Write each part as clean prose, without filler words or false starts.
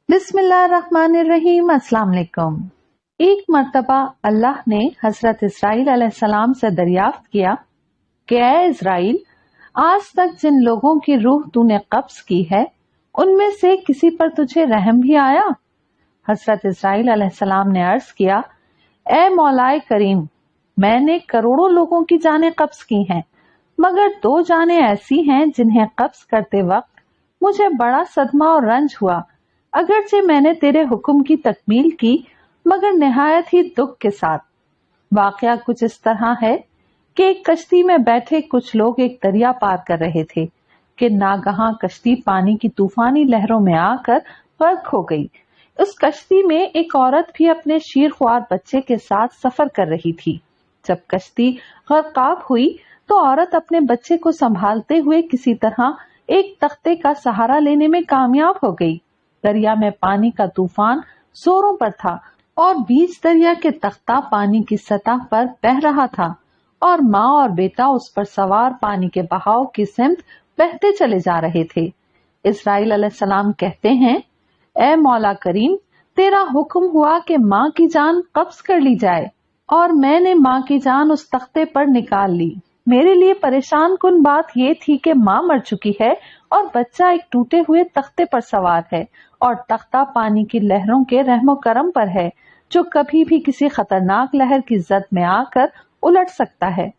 बिस्मिल्लाहिर्रहमानिर्रहीम। अस्सलाम वालेकुम। एक मर्तबा अल्लाह ने हजरत इस्राइल अलैहिस्सलाम से दरियाफ्त किया कि ऐ इस्राइल, आज तक जिन लोगों की रूह तूने कब्ज की है उनमें से किसी पर तुझे रहम भी आया? हजरत इस्राइल अलैहिस्सलाम ने अर्ज किया, ऐ मौलाए करीम, मैंने करोड़ों लोगों की जानें कब्ज की हैं, मगर 2 जानें ऐसी हैं जिन्हें कब्ज करते वक्त मुझे बड़ा सदमा और रंज हुआ। अगरचे मैंने तेरे हुक्म की तकमील की, मगर निहायत ही दुख के साथ। वाकया कुछ इस तरह है कि एक कश्ती में बैठे कुछ लोग एक दरिया पार कर रहे थे कि नागहां कश्ती पानी की तूफानी लहरों में आकर गर्क हो गई। उस कश्ती में एक औरत भी अपने शीरख्वार बच्चे के साथ सफर कर रही थी। जब कश्ती गर्काब हुई तो औरत अपने बच्चे को संभालते हुए किसी तरह एक तख्ते का सहारा लेने में कामयाब हो गई। दरिया में पानी का तूफान जोरों पर था और बीच दरिया के तख्ता पानी की सतह पर बह रहा था और माँ और बेटा उस पर सवार पानी के बहाव की सिमत बहते चले जा रहे थे। इस्राइल अलैहिस्सलाम कहते हैं, ऐ मौला करीम, तेरा हुक्म हुआ कि माँ की जान कब्ज कर ली जाए और मैंने माँ की जान उस तख्ते पर निकाल ली। मेरे लिए परेशान कुन बात ये थी कि माँ मर चुकी है और बच्चा एक टूटे हुए तख्ते पर सवार है और तख्ता पानी की लहरों के रहमो करम पर है, जो कभी भी किसी खतरनाक लहर की जद में आकर उलट सकता है।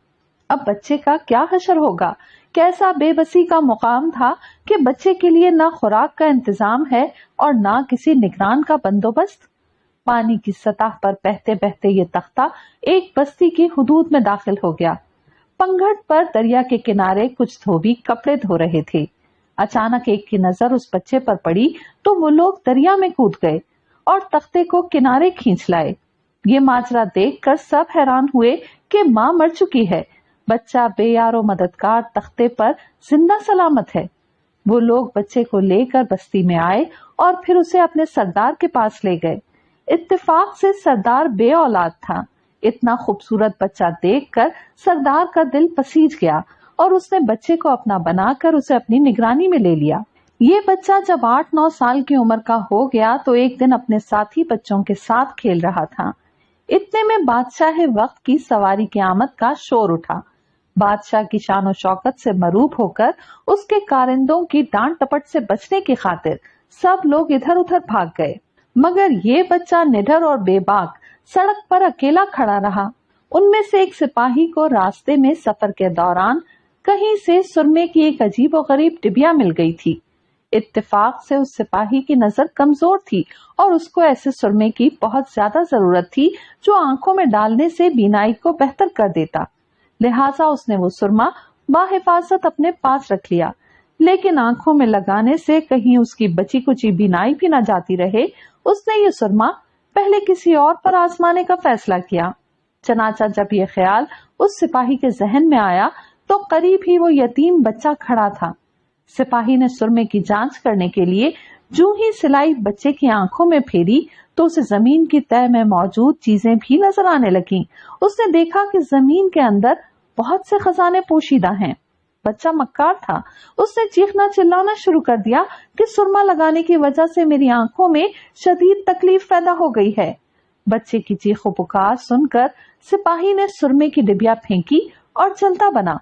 अब बच्चे का क्या हशर होगा? कैसा बेबसी का मुकाम था कि बच्चे के लिए ना खुराक का इंतजाम है और ना किसी निगरान का बंदोबस्त। पानी की सतह पर बहते बहते ये तख्ता एक बस्ती की हुदूद में दाखिल हो गया। पंघट पर दरिया के किनारे कुछ धोबी कपड़े धो रहे थे। अचानक एक की नजर उस बच्चे पर पड़ी तो वो लोग दरिया में कूद गए और तख्ते को किनारे खींच लाए। ये माजरा देखकर सब हैरान हुए कि माँ मर चुकी है, बच्चा बेयारो मददगार तख्ते पर जिंदा सलामत है। वो लोग बच्चे को लेकर बस्ती में आए और फिर उसे अपने सरदार के पास ले गए। इत्तेफाक से सरदार बे औलाद था। इतना खूबसूरत बच्चा देखकर सरदार का दिल पसीज गया और उसने बच्चे को अपना बनाकर उसे अपनी निगरानी में ले लिया। ये बच्चा जब 8-9 साल की उम्र का हो गया तो एक दिन अपने साथी बच्चों के साथ खेल रहा था। इतने में बादशाह वक्त की सवारी की आमद का शोर उठा। बादशाह की शान शौकत से मरूब होकर उसके कारिंदों की डांट टपट से बचने की खातिर सब लोग इधर उधर भाग गए, मगर ये बच्चा निडर और बेबाक सड़क पर अकेला खड़ा रहा। उनमें से एक सिपाही को रास्ते में सफर के दौरान कहीं से सुरमे की एक अजीब और गरीब डिबिया मिल गई थी। इत्तेफाक से उस सिपाही की नजर कमजोर थी और उसको ऐसे सुरमे की बहुत ज्यादा जरूरत थी जो आंखों में डालने से बीनाई को बेहतर कर देता। लिहाजा उसने वो सुरमा बाहिफाजत अपने पास रख लिया, लेकिन आंखों में लगाने से कहीं उसकी बची कुची बीनाई भी न जाती रहे, उसने ये सुरमा पहले किसी और पर आजमाने का फैसला किया। चनाचा जब ये ख्याल उस सिपाही के जहन में आया तो करीब ही वो यतीम बच्चा खड़ा था। सिपाही ने सुरमे की जांच करने के लिए जो ही सिलाई बच्चे की आंखों में फेरी तो उसे जमीन की तह में मौजूद चीजें भी नजर आने लगीं। उसने देखा कि जमीन के अंदर बहुत से खजाने पोशीदा हैं। बच्चा मक्कार था। उसने चीखना चिल्लाना शुरू कर दिया कि सुरमा लगाने की वजह से मेरी आंखों में शदीद तकलीफ पैदा हो गई है। बच्चे की चीखो पुकार सुनकर सिपाही ने सुरमे की डिबिया फेंकी और चलता बना।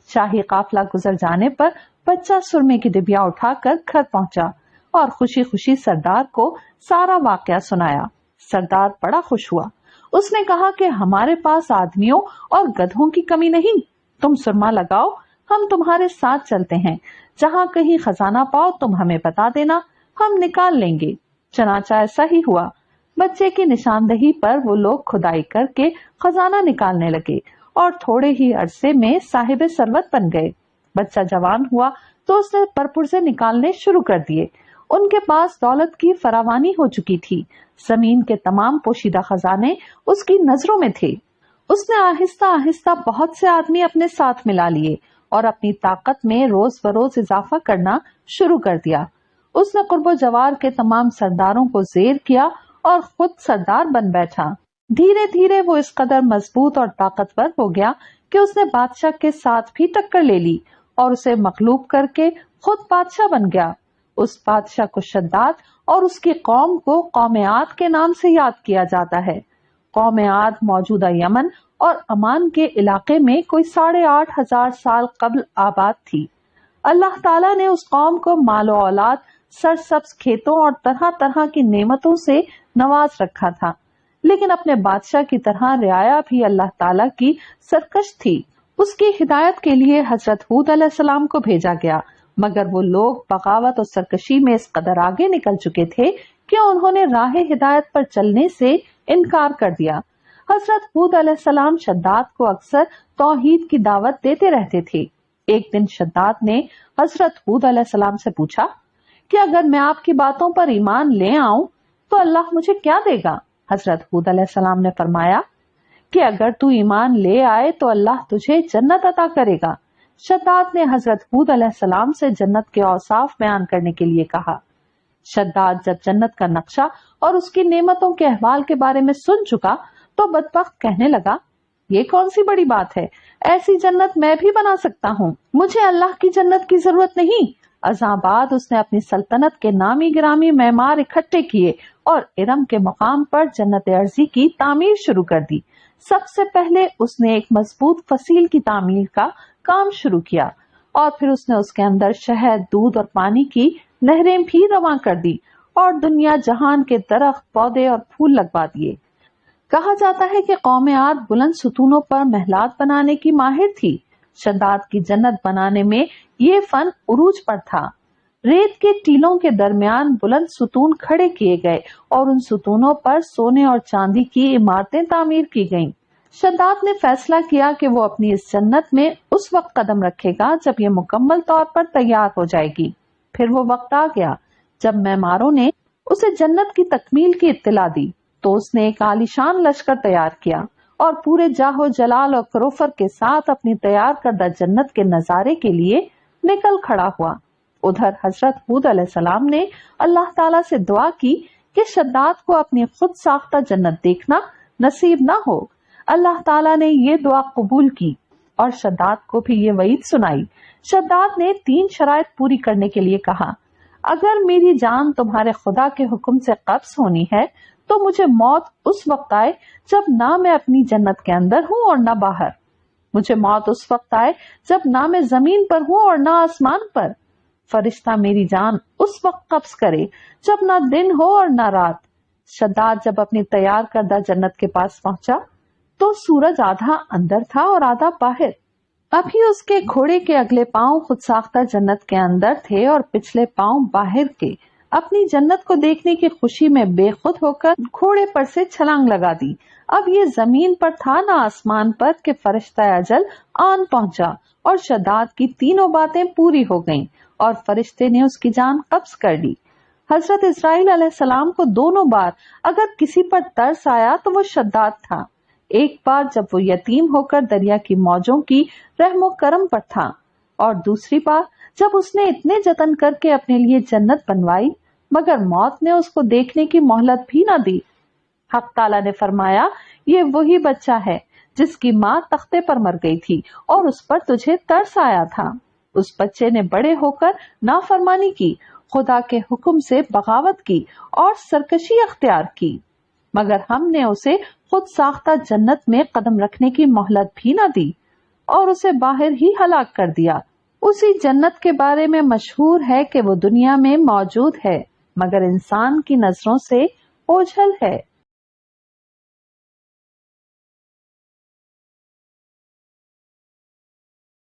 शाही काफला गुजर जाने पर बच्चा सुरमे की डिबिया उठाकर घर पहुंचा और खुशी खुशी सरदार को सारा वाकया सुनाया। सरदार बड़ा खुश हुआ। उसने कहा कि हमारे पास आदमियों और गधों की कमी नहीं, तुम सुरमा लगाओ, हम तुम्हारे साथ चलते हैं। जहाँ कहीं खजाना पाओ तुम हमें बता देना, हम निकाल लेंगे। चनाचा ऐसा ही हुआ। बच्चे की निशानदही पर वो लोग खुदाई करके खजाना निकालने लगे और थोड़े ही अरसे में साहिब सरवत बन गए। बच्चा जवान हुआ तो उसने परपुर्जे निकालने शुरू कर दिए। उनके पास दौलत की फरावानी हो चुकी थी। जमीन के तमाम पोशीदा खजाने उसकी नजरों में थे। उसने आहिस्ता आहिस्ता बहुत से आदमी अपने साथ मिला लिए और अपनी ताकत में रोज बरोज इजाफा करना शुरू कर दिया। उसने कुर्बो जवार के तमाम सरदारों को जेर किया और खुद सरदार बन बैठा। धीरे धीरे वो इस कदर मजबूत और ताकतवर हो गया कि उसने बादशाह के साथ भी टक्कर ले ली और उसे मगलूब करके खुद बादशाह बन गया। उस बादशाह को शद्दाद और उसकी कौम को कौम आद के नाम से याद किया जाता है। कौम आद मौजूदा यमन और अमान के इलाके में कोई 8,500 साल कबल आबाद थी। अल्लाह ताला ने उस कौम को मालो औलाद, सरसब्ज खेतों और तरह तरह की नेमतों से नवाज रखा था, लेकिन अपने बादशाह की तरह रियाया भी अल्लाह ताला की सरकश थी। उसकी हिदायत के लिए हजरत हूद अलैहिस्सलाम को भेजा गया, मगर वो लोग बगावत और सरकशी में इस कदर आगे निकल चुके थे कि उन्होंने राह हिदायत पर चलने से इनकार कर दिया। हजरत हूद अलैहिस्सलाम शद्दाद को अक्सर तौहीद की दावत देते रहते थे। एक दिन शद्दाद ने हजरत हूद अलैहिस्सलाम से पूछा कि अगर मैं आपकी बातों पर ईमान ले आऊं तो अल्लाह मुझे क्या देगा? हजरत हूद अलैहिस्सलाम ने फरमाया कि अगर तू ईमान ले आए तो अल्लाह तुझे जन्नत अता करेगा। शद्दाद ने हजरत हूद अलैहिस्सलाम से जन्नत के औसाफ बयान करने के लिए कहा। शद्दाद जब जन्नत का नक्शा और उसकी नेमतों के अहवाल के बारे में सुन चुका तो बदबख्त कहने लगा, ये कौन सी बड़ी बात है, ऐसी जन्नत मैं भी बना सकता हूँ, मुझे अल्लाह की जन्नत की जरूरत नहीं। अज़ां बाद उसने अपनी सल्तनत के नामी गिरामी मेमार इकट्ठे किए और इरम के मकाम पर जन्नत अर्जी की तामीर शुरू कर दी। सबसे पहले उसने एक मजबूत फसील की तामीर का काम शुरू किया और फिर उसने उसके अंदर शहद, दूध और पानी की नहरें भी रवां कर दी और दुनिया जहान के दरख्त, पौधे और फूल लगवा दिए। कहा जाता है कि कौम आद बुलंद सुतूनों पर महलात बनाने की माहिर थी। शद्दाद की जन्नत बनाने में ये फन उरूज पर था। रेत के टीलों के दरमियान बुलंद सुतून खड़े किए गए और उन सुतूनों पर सोने और चांदी की इमारतें तामीर की गईं। शद्दाद ने फैसला किया कि वो अपनी इस जन्नत में उस वक्त कदम रखेगा जब ये मुकम्मल तौर पर तैयार हो जाएगी। फिर वो वक्त आ गया जब मेमारों ने उसे जन्नत की तकमील की इत्तला दी तो उसने एक आलीशान लश्कर तैयार किया और पूरे जाहो जलाल और करोफर के साथ अपनी तैयार करदा जन्नत के नजारे के लिए निकल खड़ा हुआ। उधर हजरत हूद अलैहिस्सलाम ने अल्लाह ताला से दुआ की कि शद्दाद को अपनी खुद साख्ता जन्नत देखना नसीब ना हो। अल्लाह ताला ने ये दुआ कबूल की और शद्दाद को भी ये वईद सुनाई। शद्दाद ने 3 शराइत पूरी करने के लिए कहा, अगर मेरी जान तुम्हारे खुदा के हुक्म से कब्ज होनी है तो मुझे मौत उस वक्त आए जब ना मैं अपनी जन्नत के अंदर हूँ और ना बाहर। मुझे मौत उस वक्त आए जब ना मैं जमीन पर हूँ और ना आसमान पर। फरिश्ता मेरी जान उस वक्त कब्ज करे जब ना दिन हो और ना रात। शद्दाद जब अपनी तैयार करदा जन्नत के पास पहुंचा तो सूरज आधा अंदर था और आधा बाहर। अभी उसके घोड़े के अगले पांव खुद साख्ता जन्नत के अंदर थे और पिछले पांव बाहर के। अपनी जन्नत को देखने की खुशी में बेखुद होकर घोड़े पर से छलांग लगा दी। अब ये जमीन पर था ना आसमान पर कि फरिश्ता अजल आन पहुंचा और शद्दाद की तीनों बातें पूरी हो गईं और फरिश्ते ने उसकी जान कब्ज कर ली। हजरत इस्राईल अलैहिस्सलाम को दोनों बार अगर किसी पर तरस आया तो वो शद्दाद था। एक बार जब वो यतीम होकर दरिया की मौजों की रहमो करम पर था और दूसरी बार जब उसने इतने जतन करके अपने लिए जन्नत बनवाई मगर मौत ने उसको देखने की मोहलत भी न दी। हक ताला ने फरमाया, ये वही बच्चा है जिसकी माँ तख्ते पर मर गई थी और उस पर तुझे तरस आया था। उस बच्चे ने बड़े होकर नाफरमानी की, खुदा के हुक्म से बगावत की और सरकशी अख्तियार की, मगर हमने उसे खुद साख्ता जन्नत में कदम रखने की मोहलत भी न दी और उसे बाहर ही हलाक कर दिया। उसी जन्नत के बारे में मशहूर है कि वो दुनिया में मौजूद है मगर इंसान की नजरों से ओझल है।